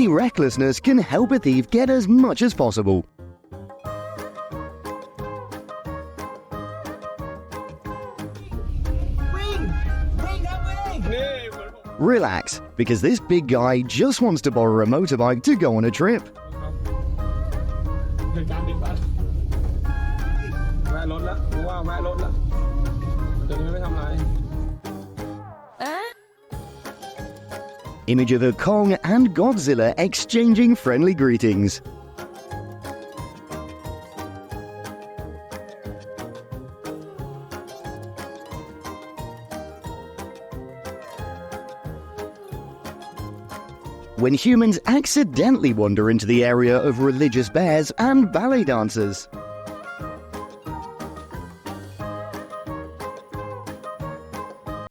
only recklessness can help a thief get as much as possible. Relax, because this big guy just wants to borrow a motorbike to go on a trip. Image of a Kong and Godzilla exchanging friendly greetings. When humans accidentally wander into the area of religious bears and ballet dancers.